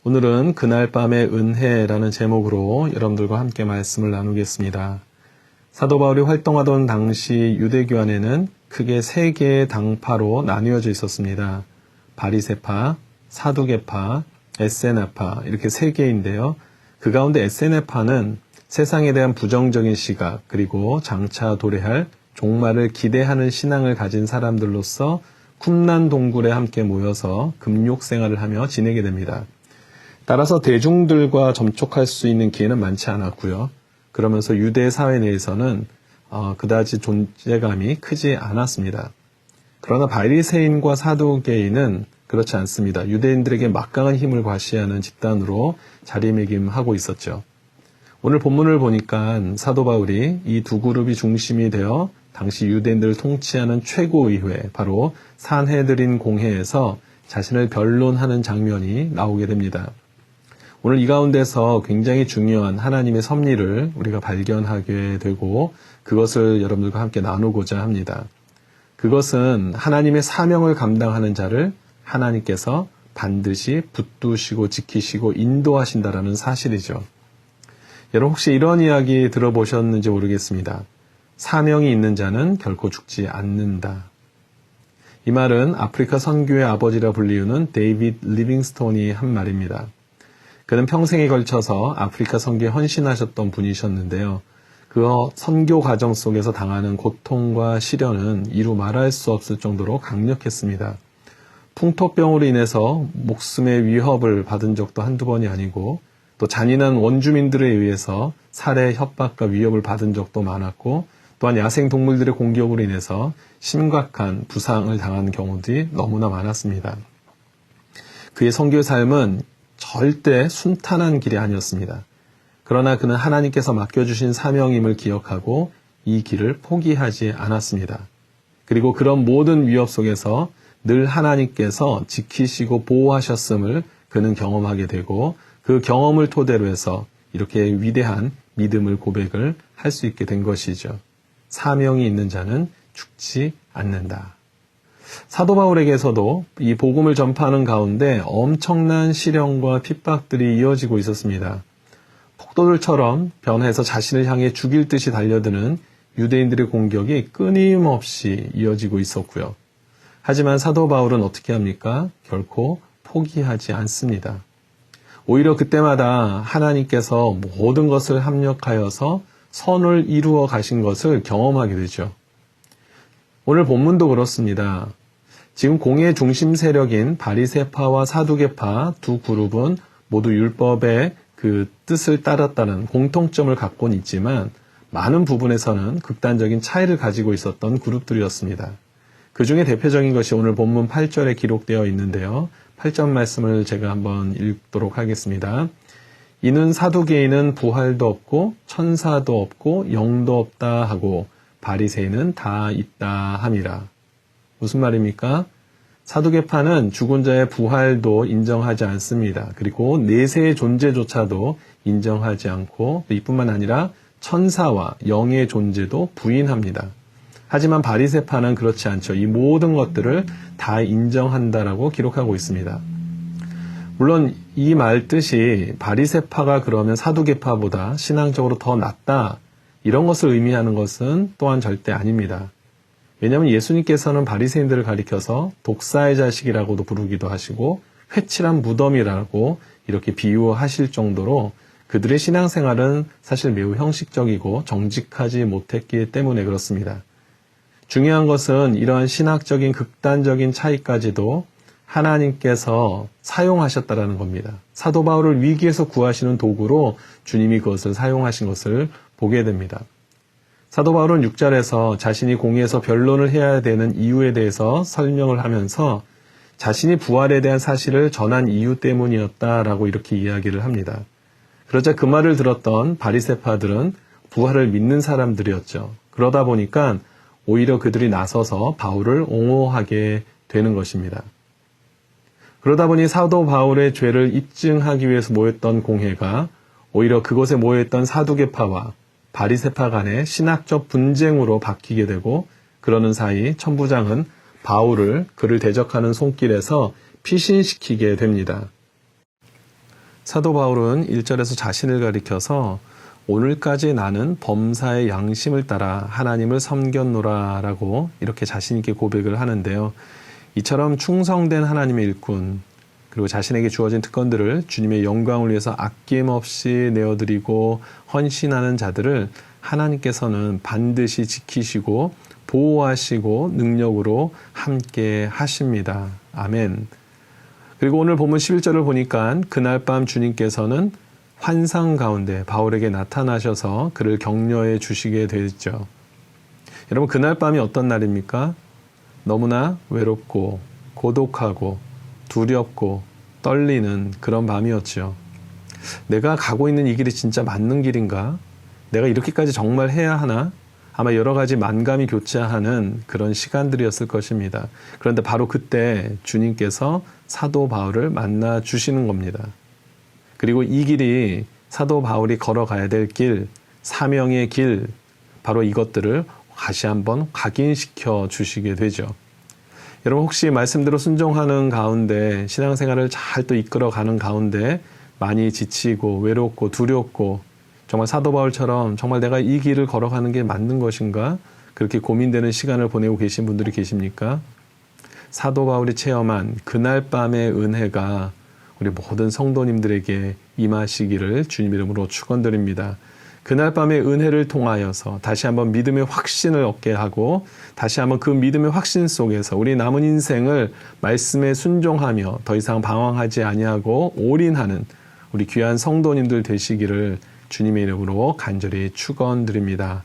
오늘은 그날 밤의 은혜라는 제목으로 여러분들과 함께 말씀을 나누겠습니다. 사도 바울이 활동하던 당시 유대교 안에는 크게 세 개의 당파로 나뉘어져 있었습니다. 바리새파, 사두개파, 에세나파 이렇게 세 개인데요. 그 가운데 에세나파는 세상에 대한 부정적인 시각 그리고 장차 도래할 종말을 기대하는 신앙을 가진 사람들로서 쿰난 동굴에 함께 모여서 금욕 생활을 하며 지내게 됩니다. 따라서 대중들과 접촉할 수 있는 기회는 많지 않았고요. 그러면서 유대 사회 내에서는 그다지 존재감이 크지 않았습니다. 그러나 바리새인과 사두개인은 그렇지 않습니다. 유대인들에게 막강한 힘을 과시하는 집단으로 자리매김하고 있었죠. 오늘 본문을 보니까 사도 바울이 이 두 그룹이 중심이 되어 당시 유대인들을 통치하는 최고의회, 바로 산헤드린 공회에서 자신을 변론하는 장면이 나오게 됩니다. 오늘 이 가운데서 굉장히 중요한 하나님의 섭리를 우리가 발견하게 되고 그것을 여러분들과 함께 나누고자 합니다. 그것은 하나님의 사명을 감당하는 자를 하나님께서 반드시 붙드시고 지키시고 인도하신다라는 사실이죠. 여러분 혹시 이런 이야기 들어보셨는지 모르겠습니다. 사명이 있는 자는 결코 죽지 않는다. 이 말은 아프리카 선교의 아버지라 불리우는 데이빗 리빙스톤이 한 말입니다. 그는 평생에 걸쳐서 아프리카 선교에 헌신하셨던 분이셨는데요. 그 선교 과정 속에서 당하는 고통과 시련은 이루 말할 수 없을 정도로 강력했습니다. 풍토병으로 인해서 목숨의 위협을 받은 적도 한두 번이 아니고 또 잔인한 원주민들에 의해서 살해, 협박과 위협을 받은 적도 많았고 또한 야생 동물들의 공격으로 인해서 심각한 부상을 당한 경우들이 너무나 많았습니다. 그의 선교 삶은 절대 순탄한 길이 아니었습니다. 그러나 그는 하나님께서 맡겨주신 사명임을 기억하고 이 길을 포기하지 않았습니다. 그리고 그런 모든 위협 속에서 늘 하나님께서 지키시고 보호하셨음을 그는 경험하게 되고 그 경험을 토대로 해서 이렇게 위대한 믿음을 고백을 할 수 있게 된 것이죠. 사명이 있는 자는 죽지 않는다. 사도 바울에게서도 이 복음을 전파하는 가운데 엄청난 시련과 핍박들이 이어지고 있었습니다. 폭도들처럼 변해서 자신을 향해 죽일 듯이 달려드는 유대인들의 공격이 끊임없이 이어지고 있었고요. 하지만 사도 바울은 어떻게 합니까? 결코 포기하지 않습니다. 오히려 그때마다 하나님께서 모든 것을 합력하여서 선을 이루어 가신 것을 경험하게 되죠. 오늘 본문도 그렇습니다. 지금 공의 중심 세력인 바리새파와 사두개파 두 그룹은 모두 율법의 그 뜻을 따랐다는 공통점을 갖고는 있지만 많은 부분에서는 극단적인 차이를 가지고 있었던 그룹들이었습니다. 그 중에 대표적인 것이 오늘 본문 8절에 기록되어 있는데요. 8절 말씀을 제가 한번 읽도록 하겠습니다. 이는 사두개인은 부활도 없고 천사도 없고 영도 없다 하고 바리새인은 다 있다 함이라. 무슨 말입니까? 사두개파는 죽은 자의 부활도 인정하지 않습니다. 그리고 내세의 존재조차도 인정하지 않고 이뿐만 아니라 천사와 영의 존재도 부인합니다. 하지만 바리새파는 그렇지 않죠. 이 모든 것들을 다 인정한다라고 기록하고 있습니다. 물론 이 말 뜻이 바리새파가 그러면 사두개파보다 신앙적으로 더 낫다 이런 것을 의미하는 것은 또한 절대 아닙니다. 왜냐하면 예수님께서는 바리새인들을 가리켜서 독사의 자식이라고도 부르기도 하시고 회칠한 무덤이라고 이렇게 비유하실 정도로 그들의 신앙생활은 사실 매우 형식적이고 정직하지 못했기 때문에 그렇습니다. 중요한 것은 이러한 신학적인 극단적인 차이까지도 하나님께서 사용하셨다라는 겁니다. 사도 바울을 위기에서 구하시는 도구로 주님이 그것을 사용하신 것을 보게 됩니다. 사도 바울은 6절에서 자신이 공의에서 변론을 해야 되는 이유에 대해서 설명을 하면서 자신이 부활에 대한 사실을 전한 이유 때문이었다라고 이렇게 이야기를 합니다. 그러자 그 말을 들었던 바리새파들은 부활을 믿는 사람들이었죠. 그러다 보니까 오히려 그들이 나서서 바울을 옹호하게 되는 것입니다. 그러다 보니 사도 바울의 죄를 입증하기 위해서 모였던 공회가 오히려 그곳에 모여있던 사두개파와 바리새파 간의 신학적 분쟁으로 바뀌게 되고 그러는 사이 천부장은 바울을 그를 대적하는 손길에서 피신시키게 됩니다. 사도 바울은 1절에서 자신을 가리켜서 오늘까지 나는 범사의 양심을 따라 하나님을 섬겼노라 라고 이렇게 자신 있게 고백을 하는데요. 이처럼 충성된 하나님의 일꾼, 그리고 자신에게 주어진 특권들을 주님의 영광을 위해서 아낌없이 내어드리고 헌신하는 자들을 하나님께서는 반드시 지키시고 보호하시고 능력으로 함께 하십니다. 아멘. 그리고 오늘 본문 11절을 보니까 그날 밤 주님께서는 환상 가운데 바울에게 나타나셔서 그를 격려해 주시게 되었죠. 여러분, 그날 밤이 어떤 날입니까? 너무나 외롭고 고독하고 두렵고 떨리는 그런 밤이었죠. 내가 가고 있는 이 길이 진짜 맞는 길인가? 내가 이렇게까지 정말 해야 하나? 아마 여러 가지 만감이 교차하는 그런 시간들이었을 것입니다. 그런데 바로 그때 주님께서 사도 바울을 만나 주시는 겁니다. 그리고 이 길이 사도 바울이 걸어가야 될 길, 사명의 길, 바로 이것들을 다시 한번 각인시켜 주시게 되죠. 여러분, 혹시 말씀대로 순종하는 가운데 신앙생활을 잘 또 이끌어가는 가운데 많이 지치고 외롭고 두렵고 정말 사도 바울처럼 정말 내가 이 길을 걸어가는 게 맞는 것인가? 그렇게 고민되는 시간을 보내고 계신 분들이 계십니까? 사도 바울이 체험한 그날 밤의 은혜가 우리 모든 성도님들에게 임하시기를 주님 이름으로 축원드립니다. 그날 밤의 은혜를 통하여서 다시 한번 믿음의 확신을 얻게 하고 다시 한번 그 믿음의 확신 속에서 우리 남은 인생을 말씀에 순종하며 더 이상 방황하지 아니하고 올인하는 우리 귀한 성도님들 되시기를 주님의 이름으로 간절히 축원드립니다.